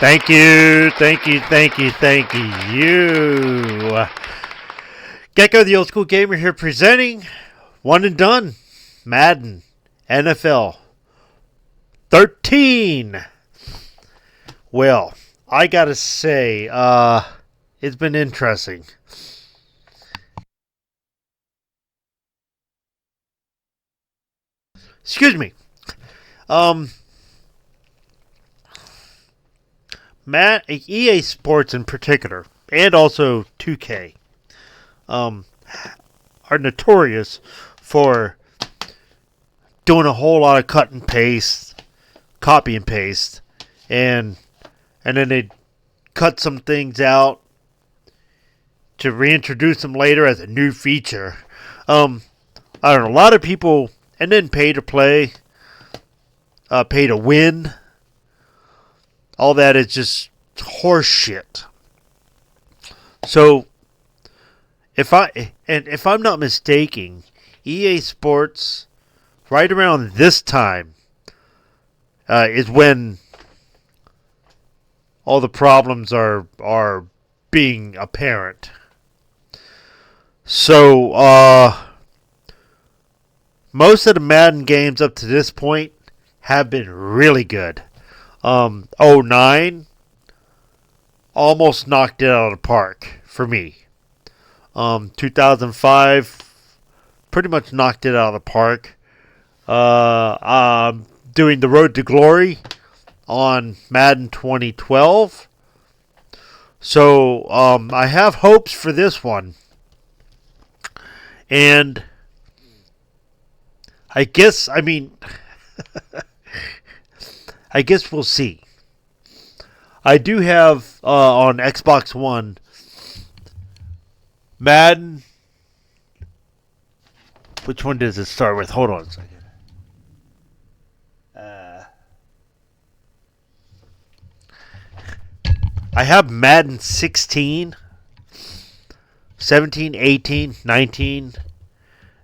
Thank you, thank you, thank you, thank you. Gecko, the old school gamer here, presenting One and Done, Madden NFL 13. Well, I gotta say, it's been interesting. Excuse me. EA Sports in particular, and also 2K, are notorious for doing a whole lot of cut and paste, copy and paste, and then they cut some things out to reintroduce them later as a new feature. I don't know, a lot of people, and then pay to play, pay to win. All that is just horse shit. So, if I'm not mistaken, EA Sports, right around this time, is when all the problems are being apparent. So, most of the Madden games up to this point have been really good. 09 almost knocked it out of the park for me. 2005 pretty much knocked it out of the park. Doing the Road to Glory on Madden 2012. So I have hopes for this one. And I guess we'll see. I do have on Xbox One Madden. Which one does it start with? Hold on a second. I have Madden 16, 17, 18, 19,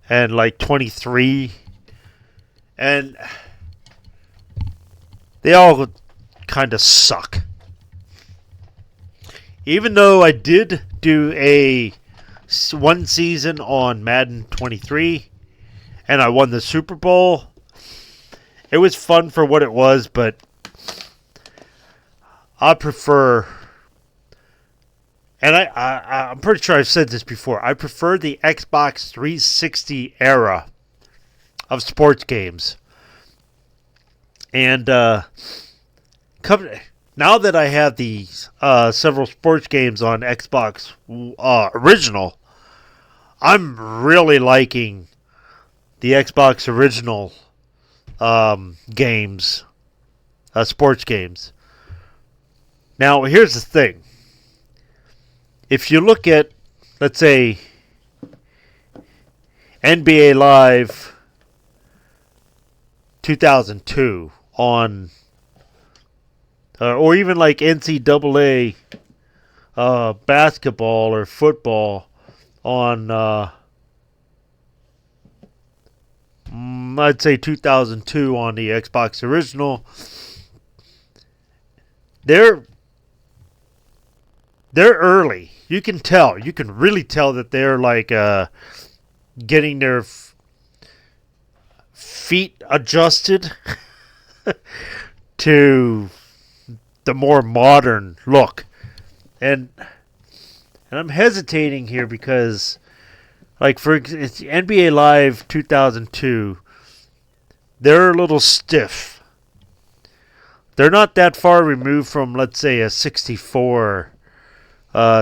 and like 23. And they all kind of suck. Even though I did do one season on Madden 23 and I won the Super Bowl, it was fun for what it was, but I prefer, and I'm pretty sure I've said this before, I prefer the Xbox 360 era of sports games. And now that I have these several sports games on Xbox Original, I'm really liking the Xbox Original games, sports games. Now, here's the thing. If you look at, let's say, NBA Live 2002 on, or even like NCAA basketball or football on, I'd say 2002 on the Xbox Original, they're early. You can tell. You can really tell that they're like getting their feet adjusted to the more modern look. And I'm hesitating here because, like, it's NBA Live 2002, they're a little stiff. They're not that far removed from, let's say, a 64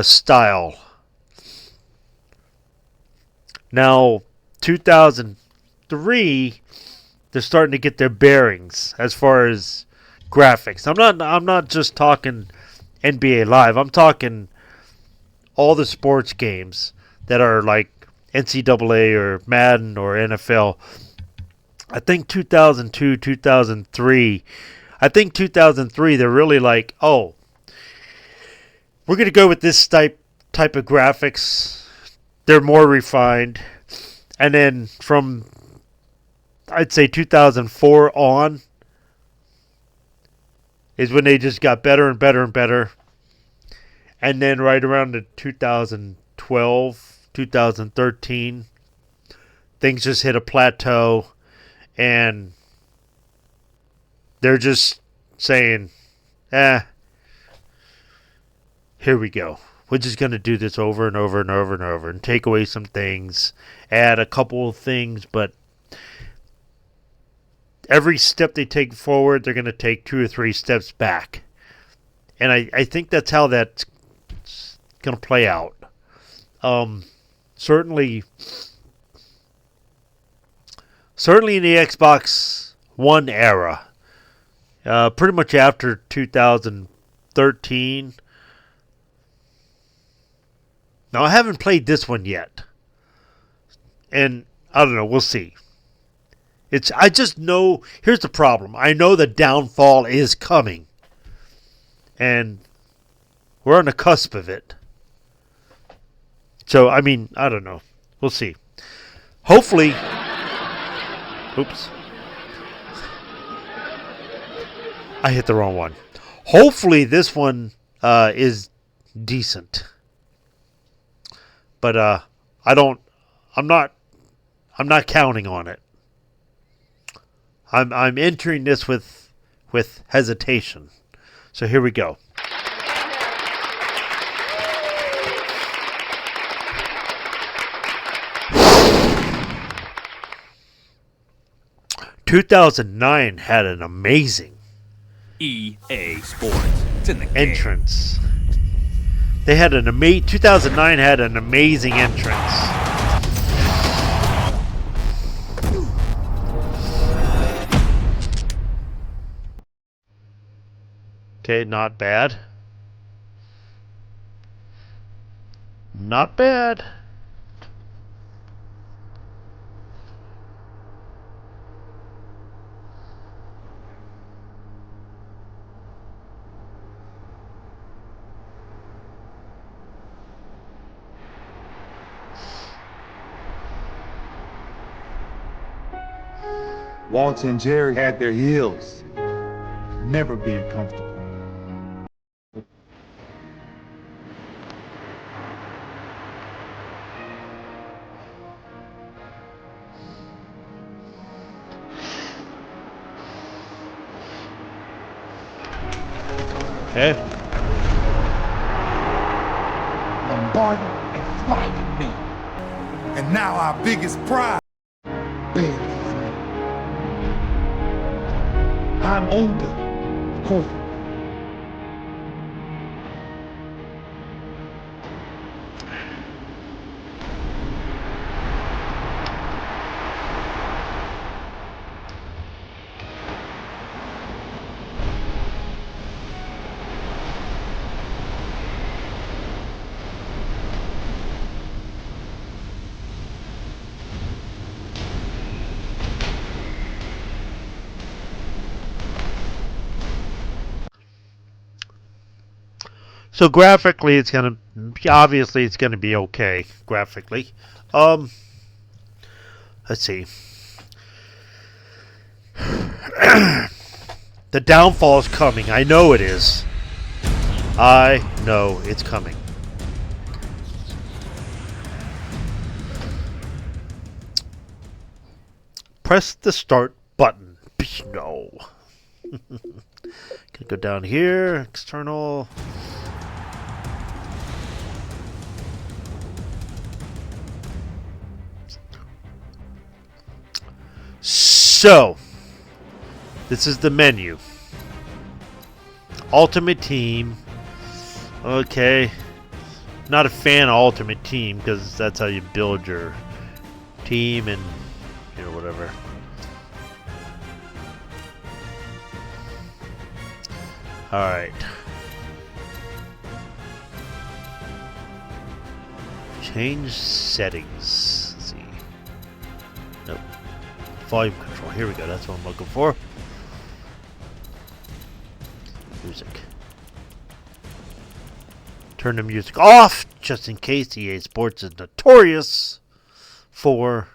style. Now, 2003, they're starting to get their bearings as far as graphics. I'm not just talking NBA Live. I'm talking all the sports games that are like NCAA or Madden or NFL. I think 2002, 2003. I think 2003 they're really like, oh, we're going to go with this type of graphics. They're more refined. And then from, I'd say 2004 on, is when they just got better and better and better. And then right around the 2012, 2013, things just hit a plateau, and they're just saying, here we go. We're just going to do this over and over and over and over and take away some things, add a couple of things, but every step they take forward, they're going to take 2 or 3 steps back. And I think that's how that's going to play out. Certainly in the Xbox One era, pretty much after 2013. Now, I haven't played this one yet. And I don't know, we'll see. I just know, here's the problem. I know the downfall is coming. And we're on the cusp of it. So, I mean, I don't know. We'll see. Hopefully. Oops. I hit the wrong one. Hopefully this one is decent. But I'm not counting on it. I'm entering this with hesitation. So here we go. ...2009 had an amazing... EA Sports. It's in the entrance. They had 2009 had an amazing entrance. Okay, not bad. Not bad. Walter and Jerry had their heels, never being comfortable. Okay. Bombarding and fighting me. And now our biggest pride. I'm older. So graphically, it's gonna be okay graphically. Let's see. The downfall is coming. I know it is. I know it's coming. Press the start button. No. Gonna go down here. External. So, this is the menu. Ultimate Team. Okay. Not a fan of Ultimate Team because that's how you build your team and, you know, whatever. Alright. Change settings. Let's see. Nope. Volume control. Here we go. That's what I'm looking for. Music. Turn the music off, just in case. EA Sports is notorious for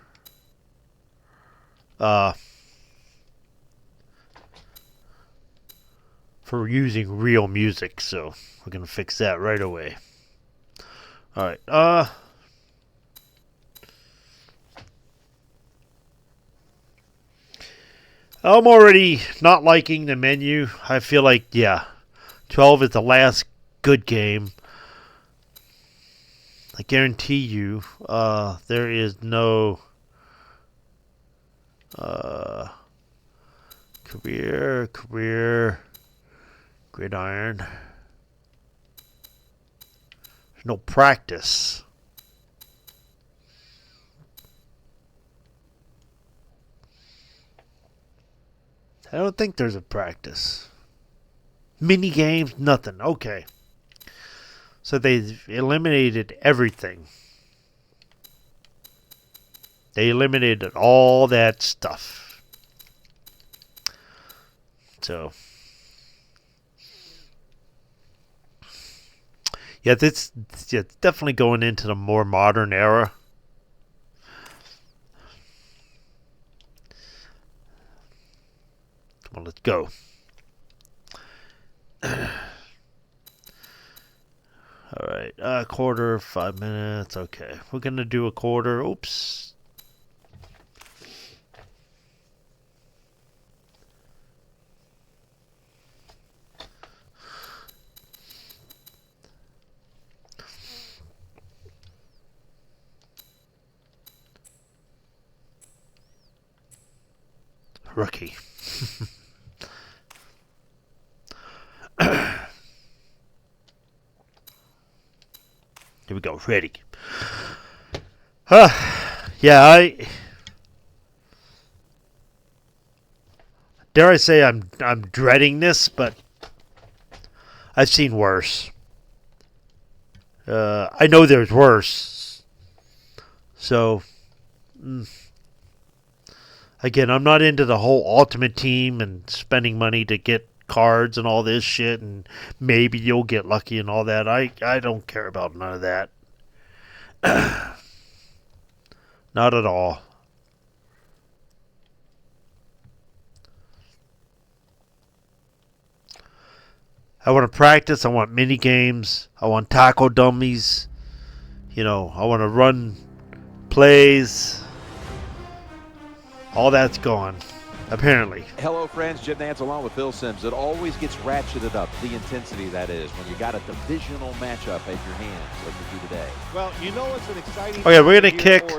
for using real music, so we're gonna fix that right away. All right. I'm already not liking the menu. I feel like, yeah, 12 is the last good game. I guarantee you, there is no career, gridiron. There's no practice. I don't think there's a practice. Mini games, nothing. Okay. So they eliminated everything. They eliminated all that stuff. So, yeah, it's definitely going into the more modern era. Come on, let's go. All right, quarter, 5 minutes. Okay, we're gonna do a quarter. Oops. Rookie. Here we go. Ready. Yeah, dare I say I'm dreading this, but I've seen worse. I know there's worse. So, again, I'm not into the whole Ultimate Team and spending money to get cards and all this shit, and maybe you'll get lucky and all that. I don't care about none of that. Not at all. I want to practice. I want mini games. I want tackle dummies. You know, I want to run plays. All that's gone, apparently. Hello, friends. Jim Nance along with Bill Sims. It always gets ratcheted up, the intensity that is, when you got a divisional matchup at your hands like we do today. Well, you know it's an exciting. Okay, we're gonna kick.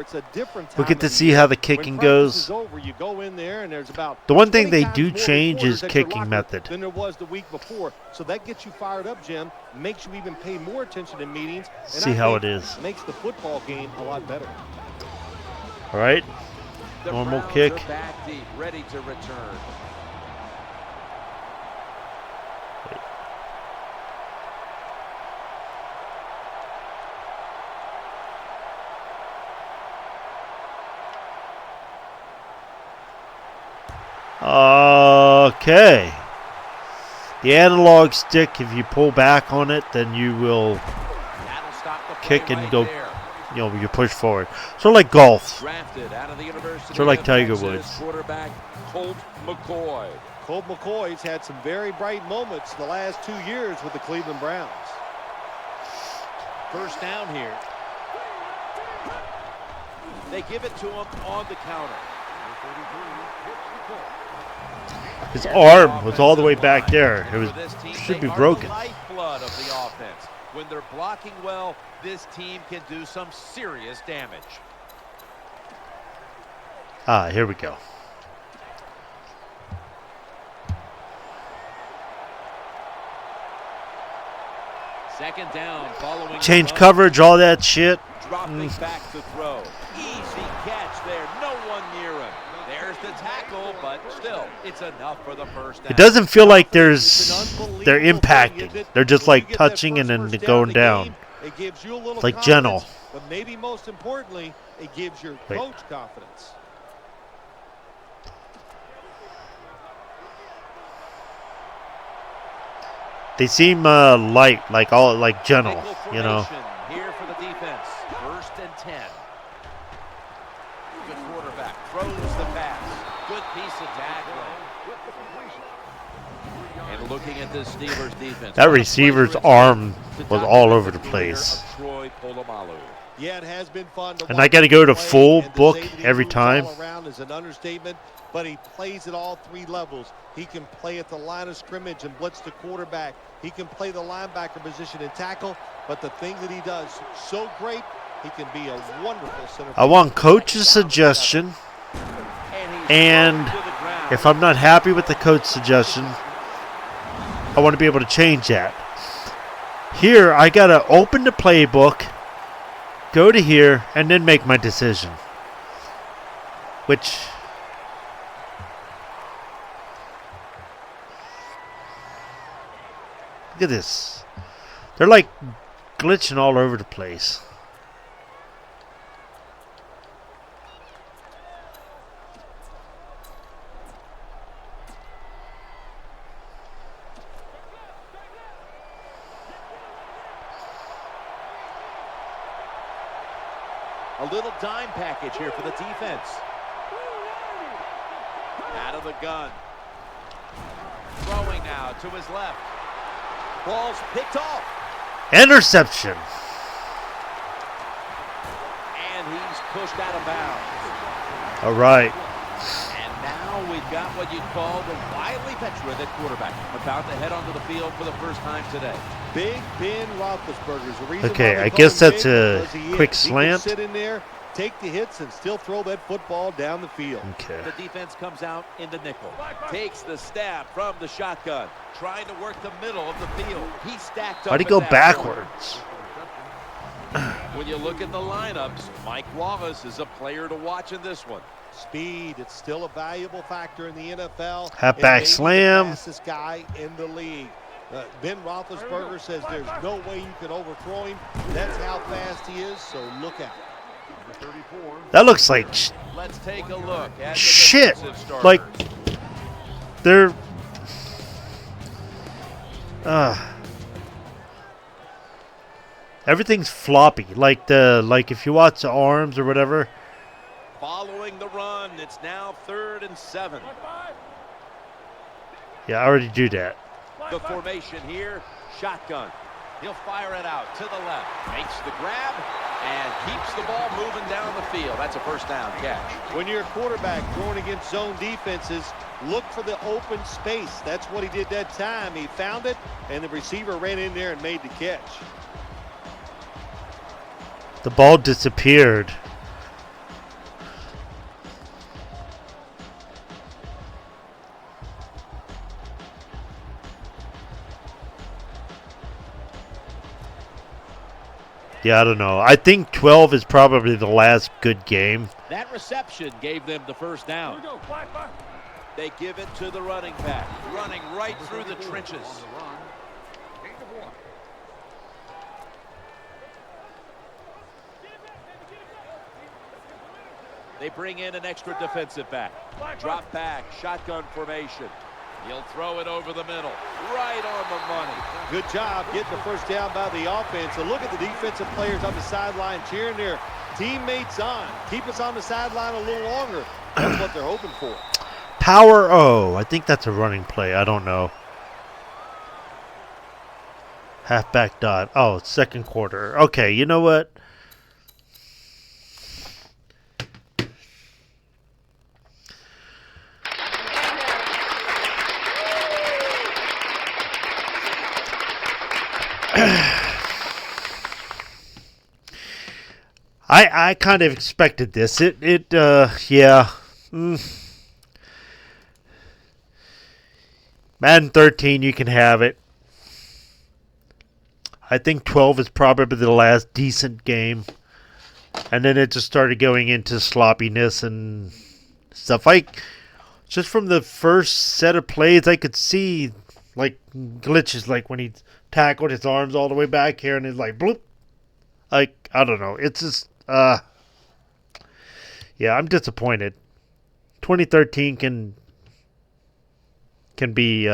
We get to see how the kicking goes. Over, you go in there and there's about the one thing they do change is kicking method. Than there was the week before, so that gets you fired up, Jim. Makes you even pay more attention in meetings. And see how it is. Makes the football game a lot better. All right. The Normal Browns kick. Are back deep, ready to return. Okay. The analog stick, if you pull back on it, then you will kick and go. You know, you push forward. Sort of like golf. Drafted out of the University sort of like Tiger Texas, Woods. Quarterback Colt McCoy. Colt McCoy's had some very bright moments the last 2 years with the Cleveland Browns. First down here. They give it to him on the counter. His arm was all the way back there. It was should be broken. The lifeblood of the offense. When they're blocking well, this team can do some serious damage. Here we go. Second down following. Change coverage, all that shit. Dropping back to throw. Easy catch there. No one near him. There's the tackle, but still, it's enough for the first down. It doesn't feel like they're impacting. They're just like touching and then going down. It gives you a little like gentle. But maybe most importantly, it gives your coach confidence. They seem light, like gentle, you know. Here for the defense. First and 10. Good quarterback throws the pass. Good piece of tackling. And looking at this Steelers defense, That receiver's arm was all over the place. Troy Polamalu. Yeah, it has been fun to And watch I got to him go to play, full and to book say that he every moves time. all around is an understatement, but he plays at all three levels. He can play at the line of scrimmage and blitz the quarterback. He can play the linebacker position and tackle, but the thing that he does so great, he can be a wonderful center. I want coach's suggestion, and if I'm not happy with the coach suggestion, I want to be able to change that. Here, I got to open the playbook, go to here, and then make my decision. Which... Look at this. They're like glitching all over the place. A little dime package here for the defense. Out of the gun. Throwing now to his left. Ball's picked off. Interception. And he's pushed out of bounds. All right. And now we've got what you'd call the wily veteran at quarterback, about to head onto the field for the first time today. Big Ben Roethlisberger's the reason Okay, why we I call guess him that's big, a because he quick is. He slant. can sit in there, take the hits, and still throw that football down the field. Okay. The defense comes out in the nickel. Takes the snap from the shotgun. Trying to work the middle of the field. He stacked up. Why'd he at go that backwards? point. When you look at the lineups, Mike Wallace is a player to watch in this one. Speed, it's still a valuable factor in the NFL. Halfback And slam. the fastest guy in the league. Ben Roethlisberger says there's no way you can overthrow him. That's how fast he is, so look out. That looks like Let's take a look at the shit. defensive starters. Like they're everything's floppy. Like if you watch the arms or whatever. Following the run, it's now 3rd and 7. Yeah, I already do that. The formation here, shotgun. He'll fire it out to the left. Makes the grab and keeps the ball moving down the field. That's a first down catch. When you're a quarterback throwing against zone defenses, look for the open space. That's what he did that time. He found it, and the receiver ran in there and made the catch. The ball disappeared. Yeah, I don't know. I think 12 is probably the last good game. That reception gave them the first down. They give it to the running back, running right through the trenches. They bring in an extra defensive back. Drop back, shotgun formation. He'll throw it over the middle, right on the money. Good job getting the first down by the offense. So look at the defensive players on the sideline cheering their teammates on. Keep us on the sideline a little longer. That's what they're hoping for. Power O. I think that's a running play. I don't know. Halfback dot. Oh, it's second quarter. Okay, you know what? I kind of expected this. Yeah. Madden 13, you can have it. I think 12 is probably the last decent game. And then it just started going into sloppiness and stuff. Just from the first set of plays, I could see like glitches, like when he tackled his arms all the way back here and it's like bloop. Like, I don't know. It's just, yeah, I'm disappointed. 2013 can be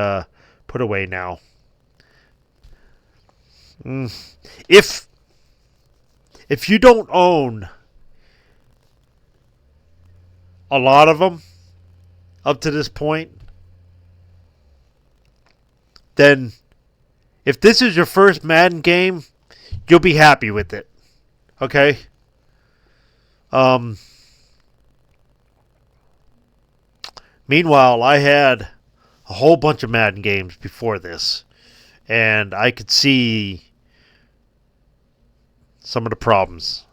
put away now. If you don't own a lot of them up to this point, then if this is your first Madden game, you'll be happy with it. Okay? Meanwhile, I had a whole bunch of Madden games before this, and I could see some of the problems.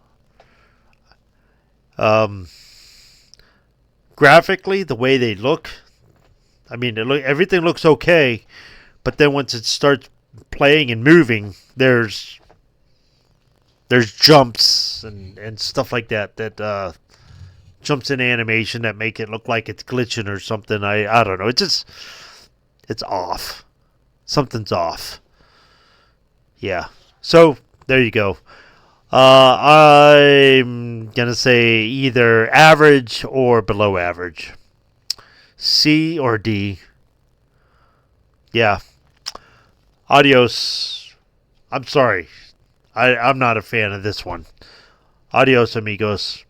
Graphically, the way they look, I mean, everything looks okay, but then once it starts playing and moving, there's jumps and stuff like that jumps in animation that make it look like it's glitching or something. I don't know. It's off. Something's off. Yeah. So there you go. I'm gonna say either average or below average. C or D. Yeah. Adios. I'm sorry. I'm not a fan of this one. Adios, amigos.